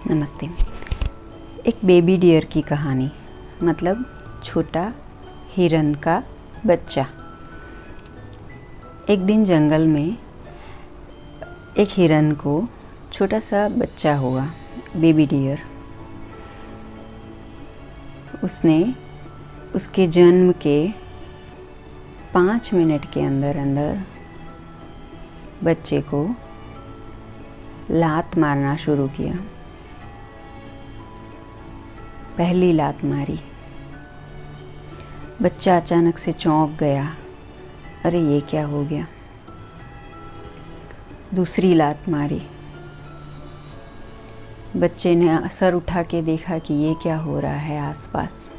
नमस्ते। एक baby dear की कहानी, मतलब छोटा हिरन का बच्चा। एक दिन जंगल में एक हिरन को छोटा सा बच्चा हुआ, बेबी डियर। उसने उसके जन्म के 5 मिनट के अंदर अंदर बच्चे को लात मारना शुरू किया। पहली लात मारी, बच्चा अचानक से चौंक गया, अरे ये क्या हो गया। दूसरी लात मारी, बच्चे ने सर उठा के देखा कि ये क्या हो रहा है आसपास।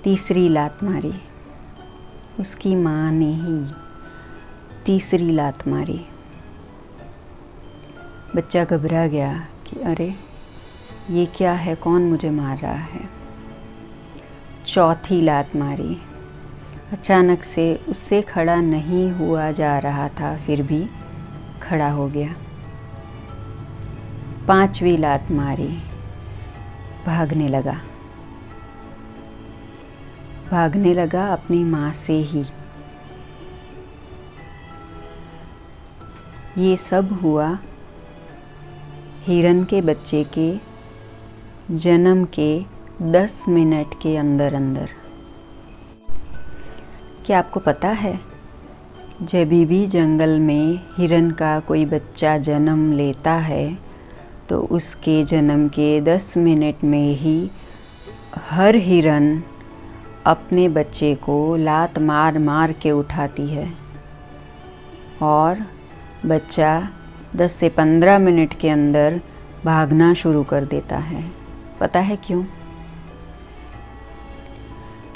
तीसरी लात मारी, उसकी माँ ने ही तीसरी लात मारी। बच्चा घबरा गया कि अरे ये क्या है, कौन मुझे मार रहा है। चौथी लात मारी, अचानक से उससे खड़ा नहीं हुआ जा रहा था, फिर भी खड़ा हो गया। पांचवी लात मारी, भागने लगा अपनी माँ से ही। ये सब हुआ हिरन के बच्चे के जन्म के 10 मिनट के अंदर अंदर। क्या आपको पता है, जब भी जंगल में हिरन का कोई बच्चा जन्म लेता है तो उसके जन्म के 10 मिनट में ही हर हिरन अपने बच्चे को लात मार मार के उठाती है और बच्चा 10 से 15 मिनट के अंदर भागना शुरू कर देता है। पता है क्यों?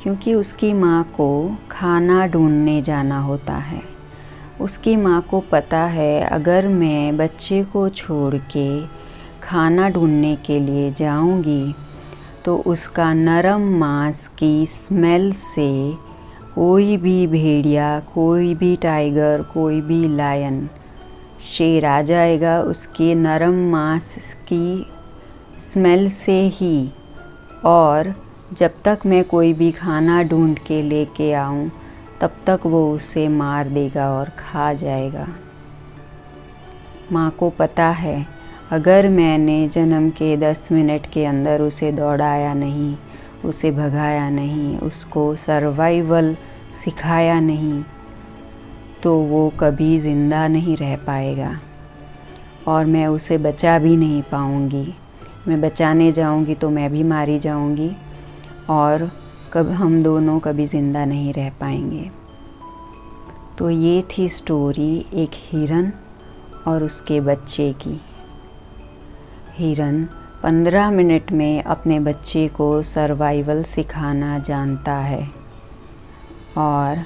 क्योंकि उसकी माँ को खाना ढूंढने जाना होता है। उसकी माँ को पता है, अगर मैं बच्चे को छोड़ के खाना ढूंढने के लिए जाऊंगी तो उसका नरम मांस की स्मेल से कोई भी भेड़िया, कोई भी टाइगर, कोई भी लायन, शेर आ जाएगा उसके नरम मांस की स्मेल से ही। और जब तक मैं कोई भी खाना ढूंढ के लेके आऊँ तब तक वो उसे मार देगा और खा जाएगा। माँ को पता है, अगर मैंने जन्म के 10 मिनट के अंदर उसे दौड़ाया नहीं, उसे भगाया नहीं, उसको सर्वाइवल सिखाया नहीं, तो वो कभी ज़िंदा नहीं रह पाएगा और मैं उसे बचा भी नहीं पाऊँगी। मैं बचाने जाऊँगी तो मैं भी मारी जाऊँगी और हम दोनों कभी ज़िंदा नहीं रह पाएंगे। तो ये थी स्टोरी एक हिरन और उसके बच्चे की। हिरन 15 मिनट में अपने बच्चे को सर्वाइवल सिखाना जानता है और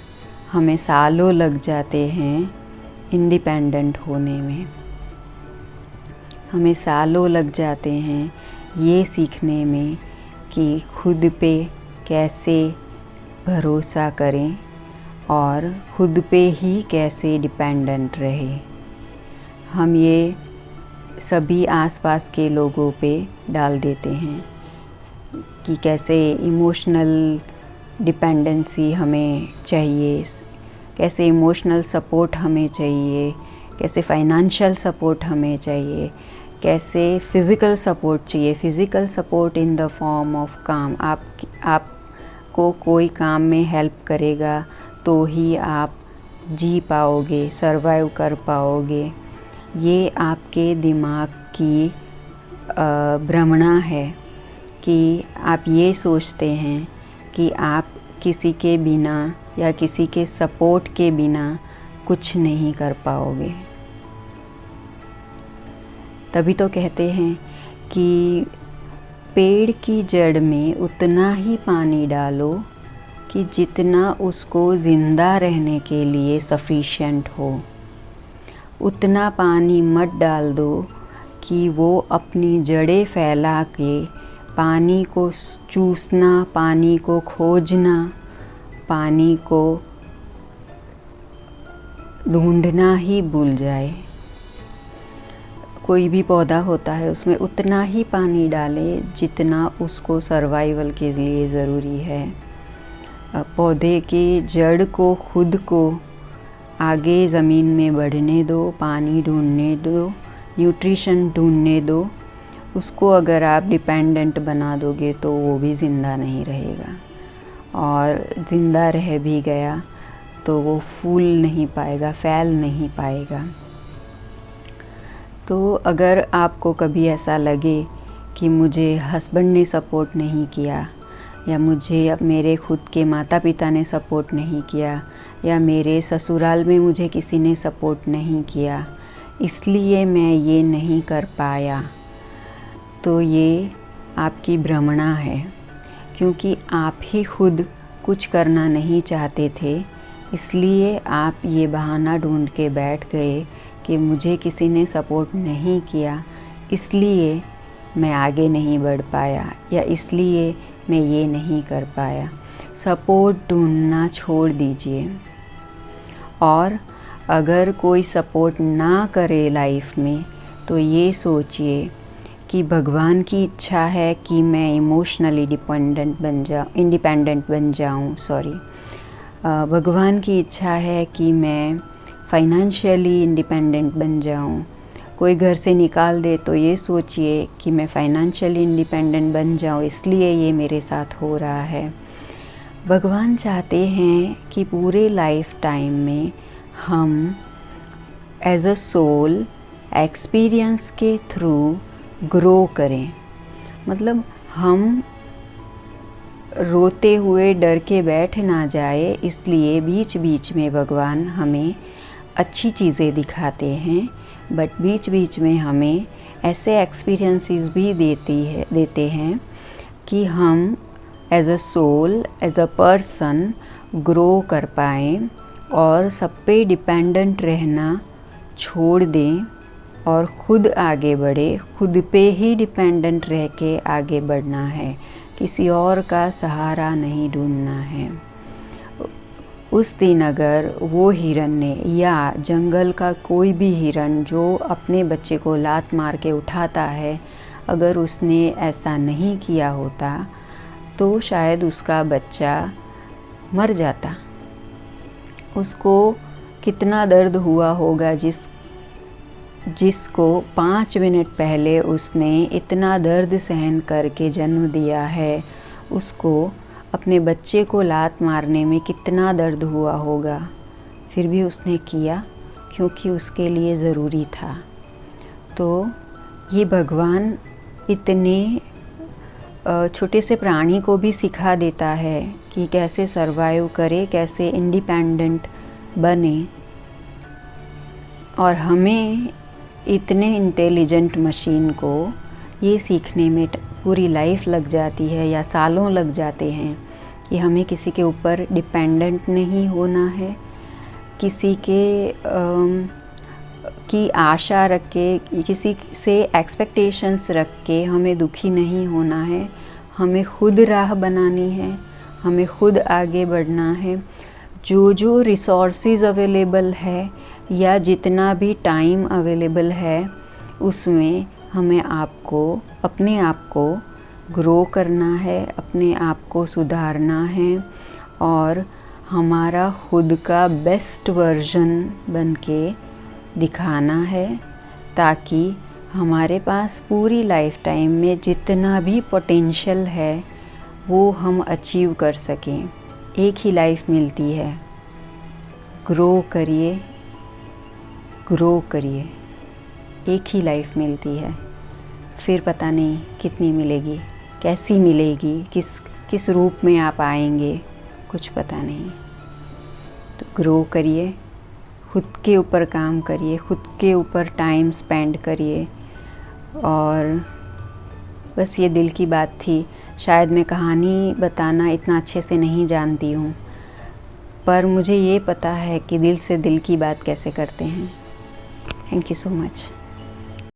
हमें सालों लग जाते हैं इंडिपेंडेंट होने में। हमें सालों लग जाते हैं ये सीखने में कि खुद पे कैसे भरोसा करें और खुद पे ही कैसे डिपेंडेंट रहे। हम ये सभी आसपास के लोगों पे डाल देते हैं कि कैसे इमोशनल डिपेंडेंसी हमें चाहिए, कैसे इमोशनल सपोर्ट हमें चाहिए, कैसे फाइनेंशियल सपोर्ट हमें चाहिए, कैसे फ़िज़िकल सपोर्ट चाहिए। Physical support in the form of काम। आपको कोई काम में हेल्प करेगा तो ही आप जी पाओगे, सरवाइव कर पाओगे। ये आपके दिमाग की भ्रमणा है कि आप ये सोचते हैं कि आप किसी के बिना या किसी के सपोर्ट के बिना कुछ नहीं कर पाओगे। तभी तो कहते हैं कि पेड़ की जड़ में उतना ही पानी डालो कि जितना उसको ज़िंदा रहने के लिए सफिशिएंट हो। उतना पानी मत डाल दो कि वो अपनी जड़ें फैला के पानी को चूसना, पानी को खोजना, पानी को ढूंढना ही भूल जाए। कोई भी पौधा होता है उसमें उतना ही पानी डालें जितना उसको सर्वाइवल के लिए ज़रूरी है। पौधे के जड़ को खुद को आगे ज़मीन में बढ़ने दो, पानी ढूंढने दो, न्यूट्रिशन ढूंढने दो। उसको अगर आप डिपेंडेंट बना दोगे तो वो भी ज़िंदा नहीं रहेगा, और ज़िंदा रह भी गया तो वो फूल नहीं पाएगा, फैल नहीं पाएगा। तो अगर आपको कभी ऐसा लगे कि मुझे हस्बैंड ने सपोर्ट नहीं किया, या मुझे अब मेरे खुद के माता पिता ने सपोर्ट नहीं किया, या मेरे ससुराल में मुझे किसी ने सपोर्ट नहीं किया, इसलिए मैं ये नहीं कर पाया, तो ये आपकी भ्रमणा है। क्योंकि आप ही खुद कुछ करना नहीं चाहते थे, इसलिए आप ये बहाना ढूंढ के बैठ गए कि मुझे किसी ने सपोर्ट नहीं किया, इसलिए मैं आगे नहीं बढ़ पाया, या इसलिए मैं ये नहीं कर पाया। सपोर्ट ढूंढना छोड़ दीजिए, और अगर कोई सपोर्ट ना करे लाइफ में तो ये सोचिए कि भगवान की इच्छा है कि मैं इमोशनली इंडिपेंडेंट बन जाऊँ। भगवान की इच्छा है कि मैं फाइनेंशियली इंडिपेंडेंट बन जाऊँ। कोई घर से निकाल दे तो ये सोचिए कि मैं फाइनेंशियली इंडिपेंडेंट बन जाऊँ, इसलिए ये मेरे साथ हो रहा है। भगवान चाहते हैं कि पूरे लाइफ टाइम में हम एज अ सोल एक्सपीरियंस के थ्रू ग्रो करें। मतलब हम रोते हुए डर के बैठ ना जाए, इसलिए बीच बीच में भगवान हमें अच्छी चीज़ें दिखाते हैं, बट बीच बीच में हमें ऐसे एक्सपीरियंसेस भी देते हैं कि हम as a soul, as a person grow कर पाएँ, और सब पे डिपेंडेंट रहना छोड़ दें और ख़ुद आगे बढ़े। खुद पे ही डिपेंडेंट रह के आगे बढ़ना है, किसी और का सहारा नहीं ढूंढना है। उस दिन अगर वो हिरन ने, या जंगल का कोई भी हिरन जो अपने बच्चे को लात मार के उठाता है, अगर उसने ऐसा नहीं किया होता तो शायद उसका बच्चा मर जाता। उसको कितना दर्द हुआ होगा जिसको 5 मिनट पहले उसने इतना दर्द सहन करके जन्म दिया है, उसको अपने बच्चे को लात मारने में कितना दर्द हुआ होगा, फिर भी उसने किया क्योंकि उसके लिए ज़रूरी था। तो ये भगवान इतने छोटे से प्राणी को भी सिखा देता है कि कैसे सरवाइव करे, कैसे इंडिपेंडेंट बने, और हमें इतने इंटेलिजेंट मशीन को ये सीखने में पूरी लाइफ लग जाती है या सालों लग जाते हैं कि हमें किसी के ऊपर डिपेंडेंट नहीं होना है, किसी के की आशा रख के, किसी से एक्सपेक्टेशंस रख के हमें दुखी नहीं होना है। हमें खुद राह बनानी है, हमें खुद आगे बढ़ना है। जो रिसोर्सेज अवेलेबल है या जितना भी टाइम अवेलेबल है, उसमें हमें अपने आप को ग्रो करना है, अपने आप को सुधारना है, और हमारा खुद का बेस्ट वर्जन बन के दिखाना है, ताकि हमारे पास पूरी लाइफ टाइम में जितना भी पोटेंशियल है वो हम अचीव कर सकें। एक ही लाइफ मिलती है, ग्रो करिए, एक ही लाइफ मिलती है, फिर पता नहीं कितनी मिलेगी, कैसी मिलेगी, किस रूप में आप आएंगे, कुछ पता नहीं। तो ग्रो करिए, खुद के ऊपर काम करिए, खुद के ऊपर टाइम स्पेंड करिए। और बस ये दिल की बात थी। शायद मैं कहानी बताना इतना अच्छे से नहीं जानती हूँ, पर मुझे ये पता है कि दिल से दिल की बात कैसे करते हैं। Thank you so much.